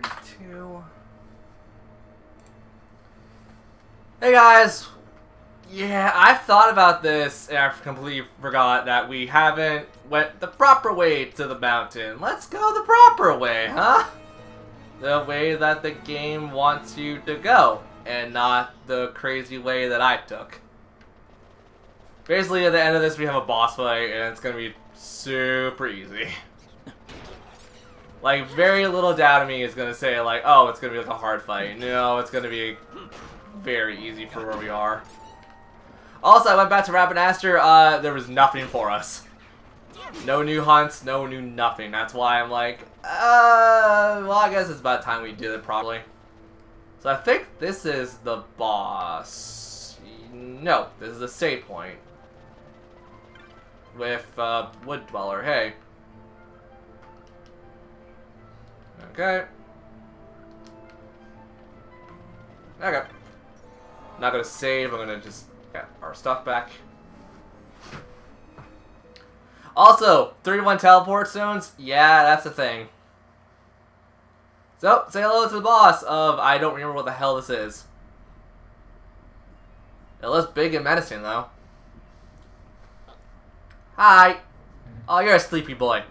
32. Hey guys! Yeah, I've thought about this and I've completely forgot that we haven't went the proper way to the mountain. Let's go the proper way, huh? The way that the game wants you to go, and not the crazy way that I took. Basically, at the end of this, we have a boss fight, and it's gonna be super easy. Like, very little doubt of me is gonna say, like, oh, it's gonna be like a hard fight. No, it's gonna be very easy for where we are. Also, I went back to Rabbit there was nothing for us. No new hunts, no new nothing. That's why I'm like, well, I guess it's about time we did it properly. So I think this is the boss. No, this is the save point. With, Wood Dweller, hey. Okay. Okay. Not gonna save, I'm gonna just get our stuff back. Also, 31 teleport stones? Yeah, that's a thing. So, say hello to the boss of, I don't remember what the hell this is. It looks big and menacing, though. Hi. Oh, you're a sleepy boy.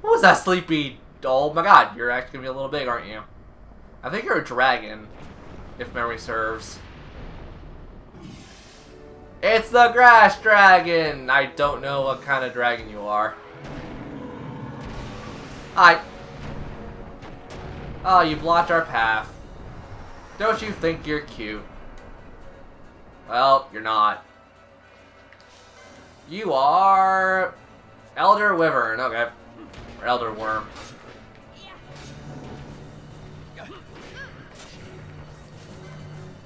Who was that sleepy? Oh my god, you're actually gonna be a little big, aren't you? I think you're a dragon, if memory serves. It's the grass dragon! I don't know what kind of dragon you are. Hi. Oh, you blocked our path. Don't you think you're cute? Well, you're not. You are... Elder Wyvern, okay. Or Elder Worm.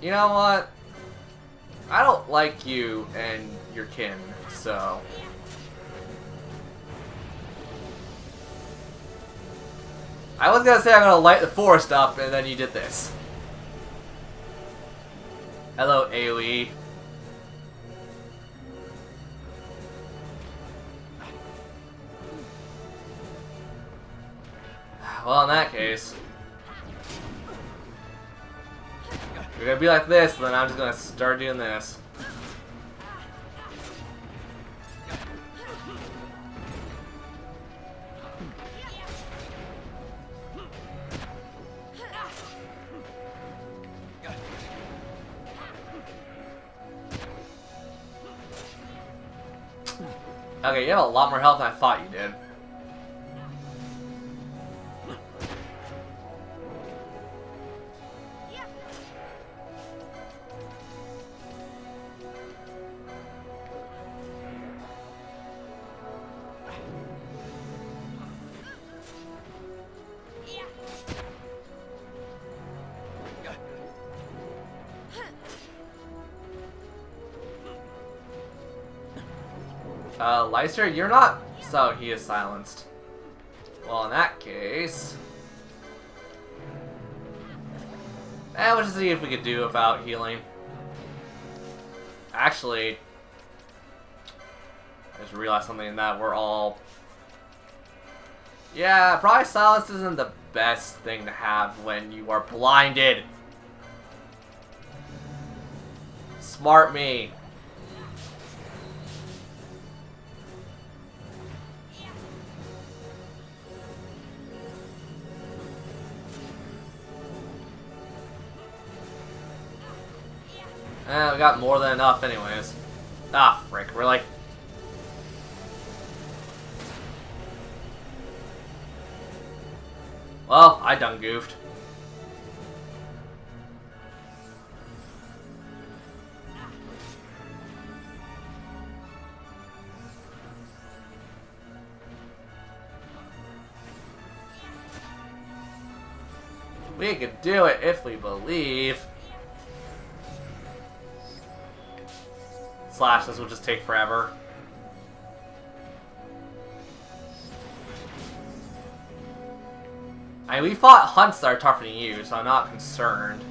You know what? I don't like you and your kin, so... I was gonna say I'm gonna light the forest up, and then you did this. Hello, AoE. Well, in that case... You're gonna be like this, then I'm just gonna start doing this. Okay, you have a lot more health than I thought you did. Lyster, you're not... So, he is silenced. Well, in that case... we'll just see if we could do without healing. Actually... I just realized something that we're all... Yeah, probably silence isn't the best thing to have when you are blinded. Smart me. We got more than enough anyways. Ah, frick, really? Well, I done goofed. We could do it if we believe. Slash, this will just take forever. I mean, we fought hunts that are tougher than you, so I'm not concerned.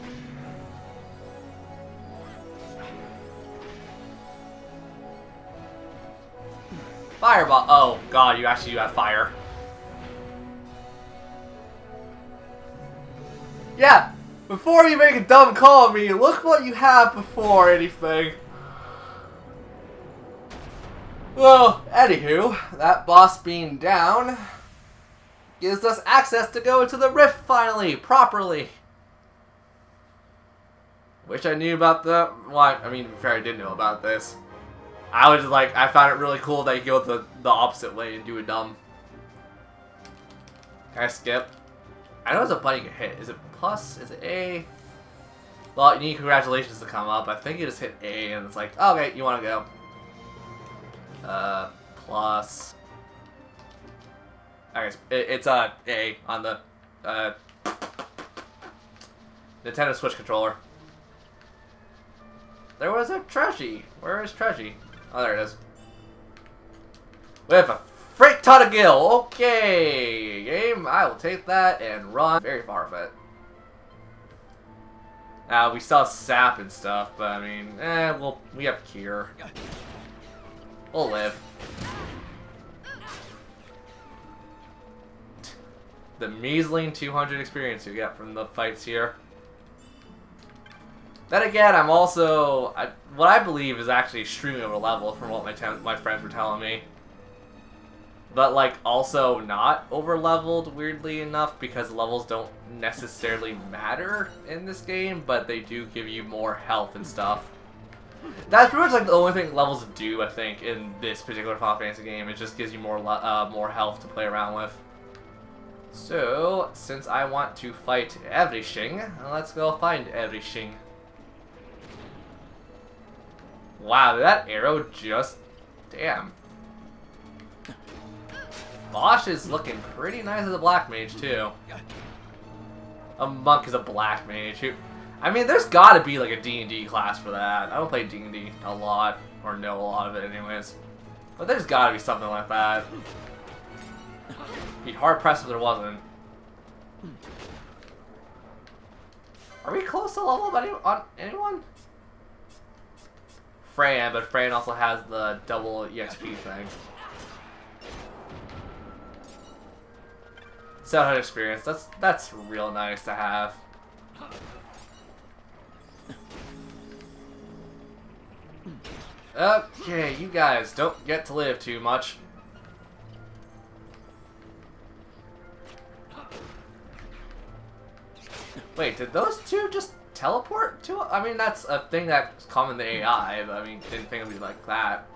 Fireball. Oh god, you actually do have fire. Yeah, before you make a dumb call on me, look what you have before anything. Well, anywho, that boss being down gives us access to go into the rift finally, properly. Wish I knew about the... Well, I mean, to be fair, I did know about this. I was just like, I found it really cool that you go the opposite way and do a dumb. Can I skip? I know there's a button you can hit. Is it plus? Is it A? Well, you need congratulations to come up. I think you just hit A and it's like, oh, okay, you want to go. Plus. I guess it's A on the Nintendo Switch controller. There was a Treshy. Where is Treshy? Oh, there it is. We have a freight ton of gil. Okay, game. I will take that and run very far of it. Now we saw sap and stuff, but I mean, we have cure. We'll live. The measly 200 experience you get from the fights here. Then again, I'm also what I believe is actually extremely over level from what my friends were telling me. But like also not over leveled, weirdly enough, because levels don't necessarily matter in this game, but they do give you more health and stuff. That's pretty much like the only thing levels do, I think, in this particular Final Fantasy game. It just gives you more health to play around with. So, since I want to fight everything, let's go find everything. Wow, that arrow just... Damn. Bosch is looking pretty nice as a black mage, too. A monk is a black mage. I mean, there's gotta be like a D&D class for that. I don't play D&D a lot, or know a lot of it anyways. But there's gotta be something like that. Be hard-pressed if there wasn't. Are we close to level on anyone? Fran, but Fran also has the double EXP thing. 700 experience. That's real nice to have. Okay, you guys don't get to live too much. Wait, did those two just teleport to? I mean, that's a thing that's common to AI, but I mean, didn't think it'd be like that.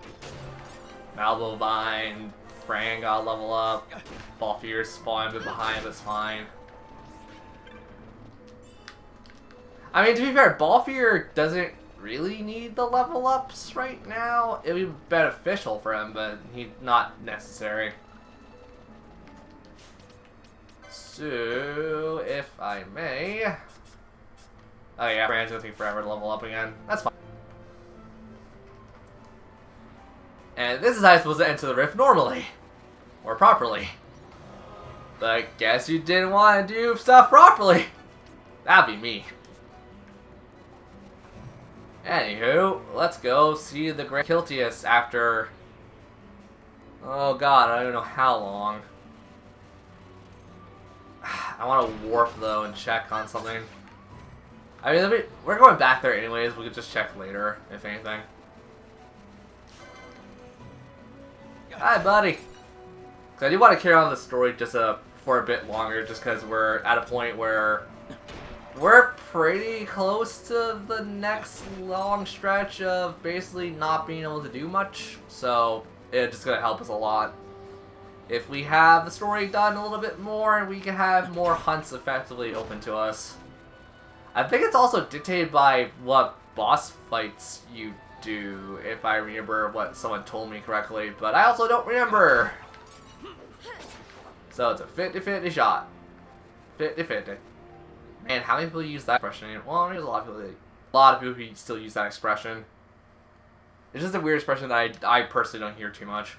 Malbovine, Fran got level up. Balfier's falling a bit behind, but it's fine. I mean, to be fair, Balfier doesn't really need the level ups right now. It'd be beneficial for him, but he's not necessary. So, if I may... Oh yeah, Fran's gonna take forever to level up again. That's fine. And this is how I'm supposed to enter the rift normally. Or properly. But I guess you didn't want to do stuff properly. That'd be me. Anywho, let's go see the Great Kiltius after... Oh god, I don't know how long. I want to warp though and check on something. I mean, we're going back there anyways. We could just check later, if anything. Hi, buddy. Cause I do want to carry on the story just for a bit longer, just because we're at a point where we're pretty close to the next long stretch of basically not being able to do much. So it's just gonna help us a lot if we have the story done a little bit more and we can have more hunts effectively open to us. I think it's also dictated by what boss fights you do, if I remember what someone told me correctly, but I also don't remember. So it's a 50-50 shot. 50-50. Man, how many people use that expression? Well, there's a lot of people who still use that expression. It's just a weird expression that I personally don't hear too much.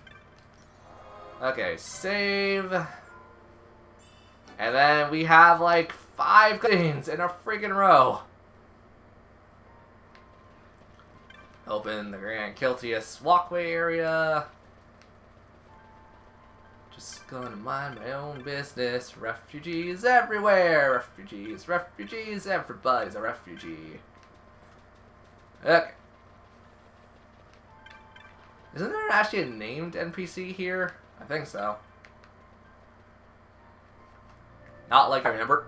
Okay, save. And then we have like 5 things in a freaking row. Open the Grand Kiltius walkway area. Just gonna mind my own business. Refugees everywhere. Refugees, refugees. Everybody's a refugee. Okay. Isn't there actually a named NPC here? I think so. Not like I remember.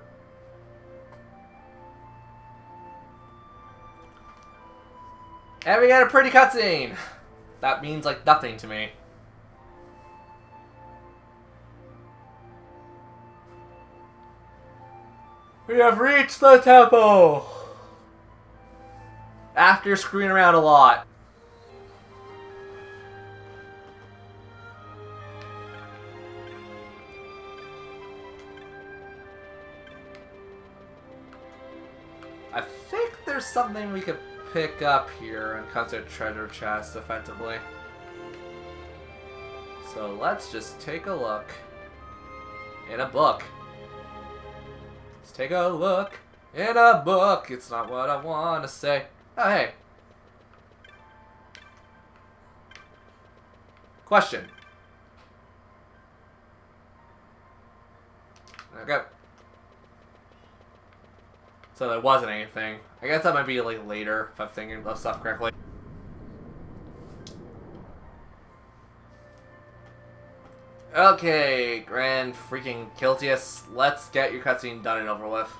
And we got a pretty cutscene. That means like nothing to me. We have reached the temple! After screwing around a lot. I think there's something we could pick up here and come to a treasure chest effectively. So let's just take a look. In a book. Let's take a look in a book. It's not what I want to say. Oh, hey. Question. Okay. So there wasn't anything. I guess that might be like later if I'm thinking of stuff correctly. Okay, Grand freaking Kiltius, let's get your cutscene done and over with.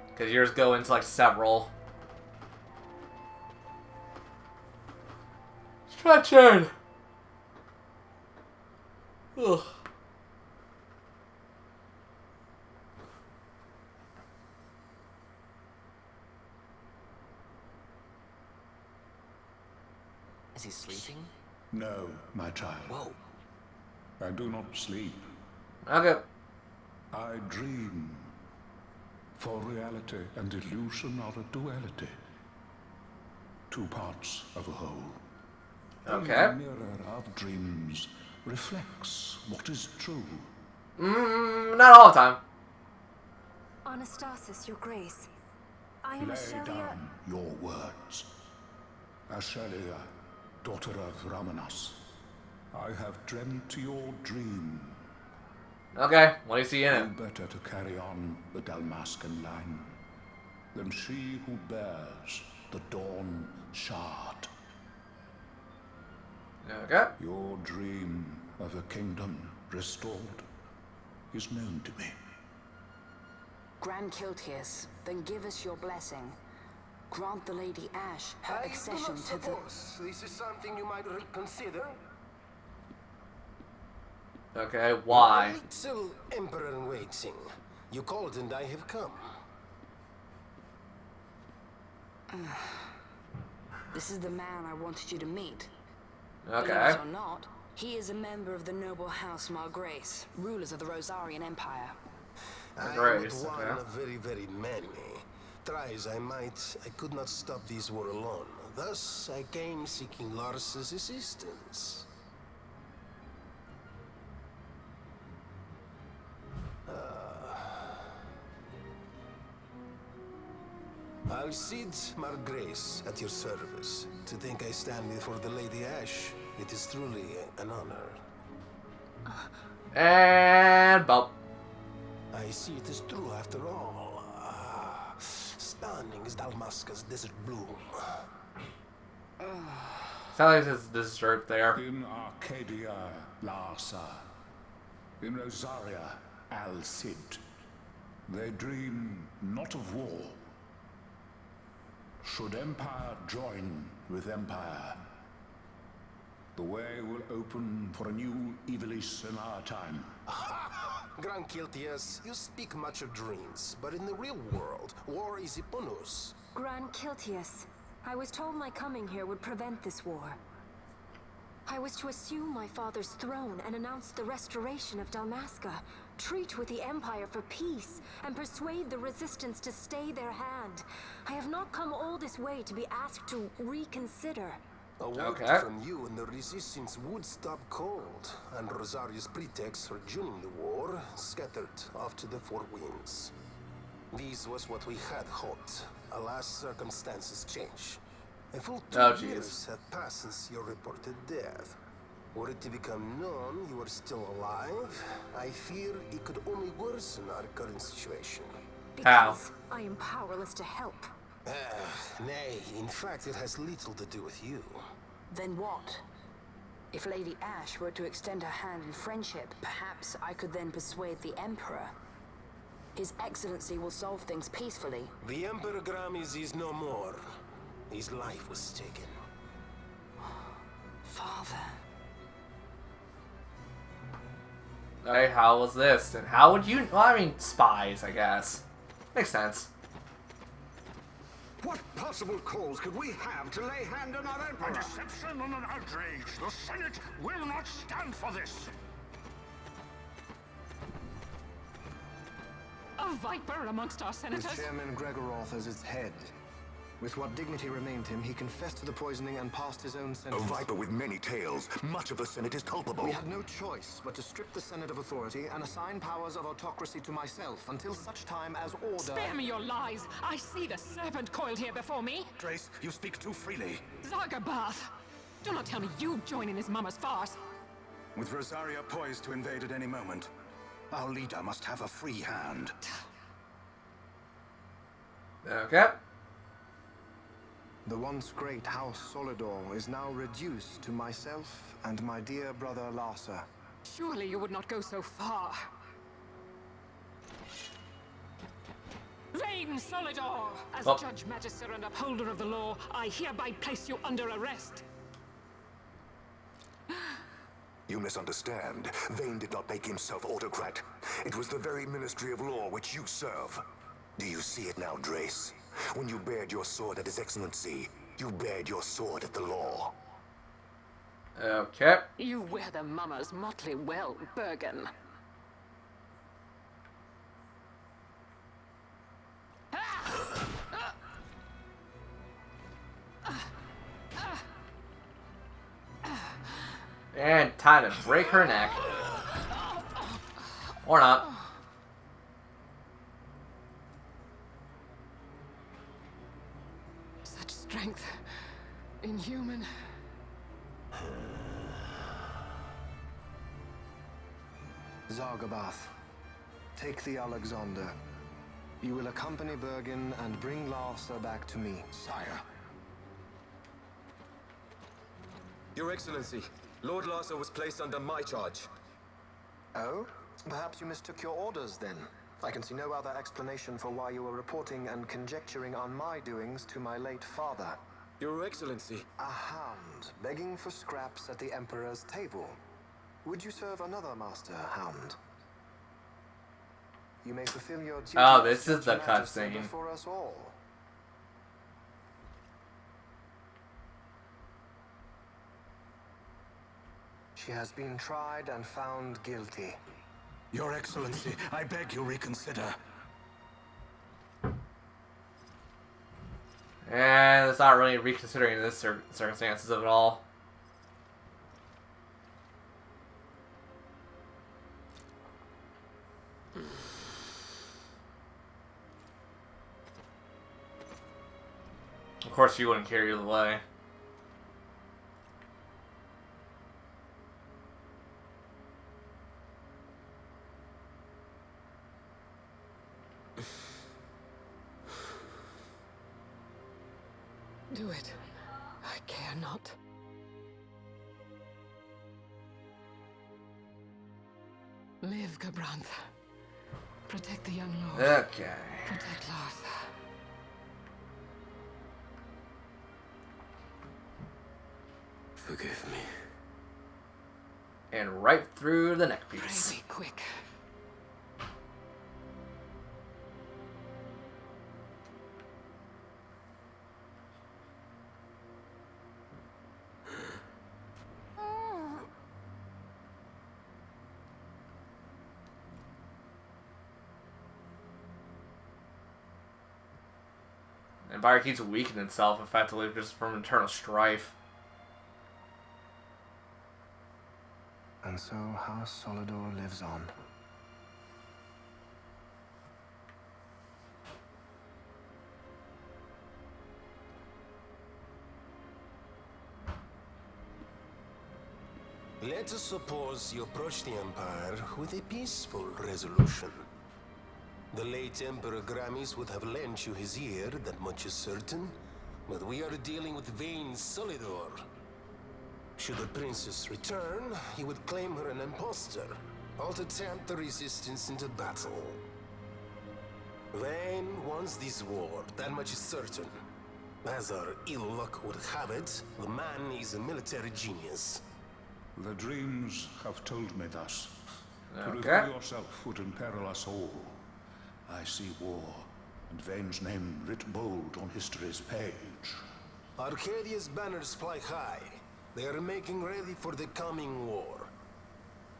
Because yours go into like several. Stretching! Ugh. Is he sleeping? No, my child. Whoa. I do not sleep. Okay. I dream. For reality and illusion are a duality. Two parts of a whole. Okay. The mirror of dreams reflects what is true. Not all the time. Anastasis, your grace. I am Lay Ashelia. down your words. Ashelia, daughter of Ramanas, I have dreamt your dream. Okay, what do you see in it? Who better to carry on the Dalmascan line than she who bears the Dawn Shard? Okay. Your dream of a kingdom restored is known to me. Grand Kiltius, then give us your blessing. Grant the Lady Ash her I accession do not to the... suppose this is something you might reconsider. Okay, why? Little Emperor in waiting. You called and I have come. This is the man I wanted you to meet. Okay. Believe it or not, he is a member of the noble house Margrace, rulers of the Rosarian Empire. I am Grace, not one okay. of very, very many. Try as I might, I could not stop this war alone. Thus, I came seeking Lars's assistance. Alcide Margrace at your service. To think I stand before the Lady Ash, it is truly an honor. And bump. I see it is true after all. Stunning is Dalmasca's desert bloom. Sounds like there's dessert there. In Arcadia, Larsa. In Rosaria, Alcid. They dream not of war. Should empire join with empire, the way will open for a new Evilis in our time. Grand Kiltius, you speak much of dreams, but in the real world, war is upon us. Grand Kiltius, I was told my coming here would prevent this war. I was to assume my father's throne and announce the restoration of Dalmasca, treat with the Empire for peace, and persuade the Resistance to stay their hand. I have not come all this way to be asked to reconsider. A word Okay. from you and the Resistance would stop cold, and Rosaria's pretext for joining the war scattered off to the four winds. This was what we had hoped. Alas, circumstances change. A full 2 Oh, jeez. years have passed since your reported death. Were it to become known you are still alive, I fear it could only worsen our current situation. How? Because I am powerless to help. Nay, in fact, it has little to do with you. Then what? If Lady Ash were to extend her hand in friendship, perhaps I could then persuade the Emperor. His Excellency will solve things peacefully. The Emperor Gramis is no more. His life was taken. Father. Hey, how was this? And how would you... Well, I mean, spies, I guess. Makes sense. What possible cause could we have to lay hand on our Emperor? A deception and an outrage. The Senate will not stand for this. A viper amongst our senators? With Chairman Gregoroth as its head. With what dignity remained him, he confessed to the poisoning and passed his own A sentence. viper with many tails. Much of the Senate is culpable. We had no choice but to strip the Senate of authority and assign powers of autocracy to myself until such time as order... Spare me your lies. I see the serpent coiled here before me. Trace, you speak too freely. Zargabath! Do not tell me you join in his mama's farce. With Rosaria poised to invade at any moment, our leader must have a free hand. Okay. The once great House Solidor is now reduced to myself and my dear brother Larsa. Surely you would not go so far. Vain Solidor! As Oh. Judge, Magister, and Upholder of the law, I hereby place you under arrest. You misunderstand. Vane did not make himself autocrat. It was the very Ministry of Law which you serve. Do you see it now, Drace? When you bared your sword at His Excellency, you bared your sword at the law. Okay. You wear the mama's motley well, Bergen. And time to break her neck. Or not. Such strength. Inhuman. Zargabath, take the Alexander. You will accompany Bergen and bring Larsa back to me. Sire. Your Excellency, Lord Larsa was placed under my charge. Oh? Perhaps you mistook your orders then. I can see no other explanation for why you were reporting and conjecturing on my doings to my late father. Your Excellency. A hound begging for scraps at the Emperor's table. Would you serve another master, hound? You may fulfill your duty. Oh, this as is the Judge Majesty cutscene. before us all. She has been tried and found guilty. Your Excellency, I beg you reconsider. And it's not really reconsidering this circumstances of it all. Of course, you wouldn't care either way. Do it. I care not. Live, Gabranth. Protect the young lord. Okay. Protect Larsa. Forgive me. And right through the neck Pray piece. be quick. And Empire keeps weakening itself effectively just from internal strife. And so House Solidor lives on. Let us suppose you approach the Empire with a peaceful resolution. The late Emperor Gramis would have lent you his ear, that much is certain. But we are dealing with Vayne Solidor. Should the princess return, he would claim her an impostor, or to tempt the resistance into battle. Vayne wants this war, that much is certain. As our ill luck would have it, the man is a military genius. The dreams have told me thus. To Okay. reveal yourself would imperil us all. I see war, and Vayne's name writ bold on history's page. Arcadia's banners fly high. They are making ready for the coming war.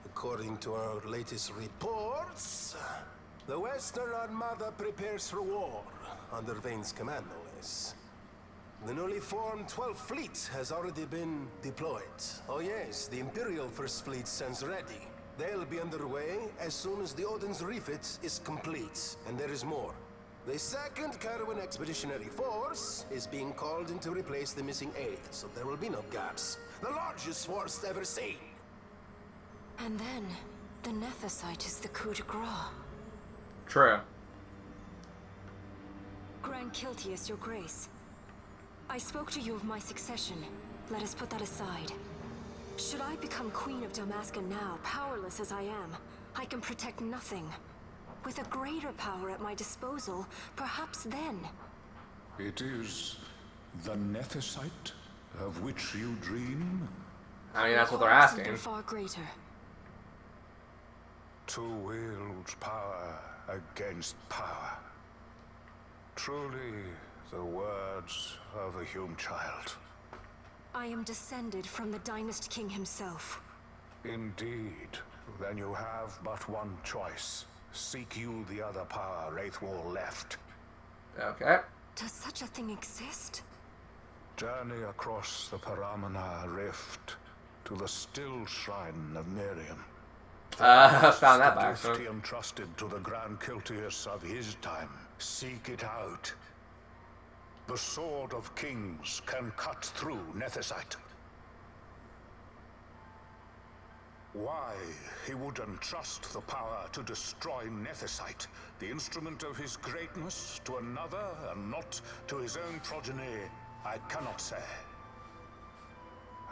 According to our latest reports, the Western Armada prepares for war, under Vayne's command, no less. The newly formed 12th Fleet has already been deployed. Oh yes, the Imperial First Fleet stands ready. They'll be underway as soon as the Odin's refit is complete. And there is more. The 2nd Carwin Expeditionary Force is being called in to replace the missing 8th, so there will be no gaps. The largest force ever seen. And then, the Nethicite is the coup de grace. True. Grand Kiltius, your grace. I spoke to you of my succession. Let us put that aside. Should I become Queen of Dalmasca now, powerless as I am, I can protect nothing. With a greater power at my disposal, perhaps then. It is the Nethicite of which you dream? I mean, that's what they're Or asking. something far greater. To wield power against power. Truly, the words of a human child. I am descended from the Dynast King himself. Indeed. Then you have but one choice. Seek you the other power Wraithwall left. Okay. Does such a thing exist? Journey across the Paramana Rift to the still shrine of Miriam. Found that The by gift accident. he entrusted to the Grand Kiltius of his time. Seek it out. The Sword of Kings can cut through Nethicite. Why he would entrust the power to destroy Nethicite, the instrument of his greatness, to another and not to his own progeny, I cannot say.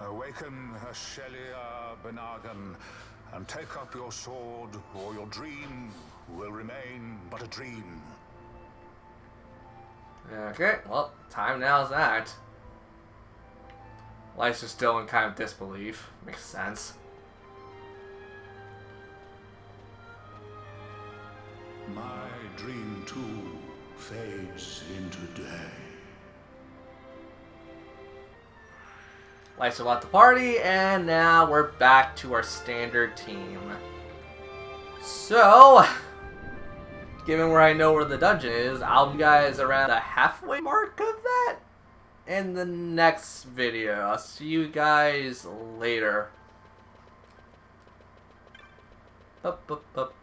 Awaken Shelia Benagan and take up your sword, or your dream will remain but a dream. Okay, well, time now's that. Lysa's still in kind of disbelief. Makes sense. My dream too fades into day. Lysa left the party, and now we're back to our standard team. So, given where I know where the dungeon is, I'll be guys around the halfway mark of that in the next video. I'll see you guys later. Bup, bup, bup.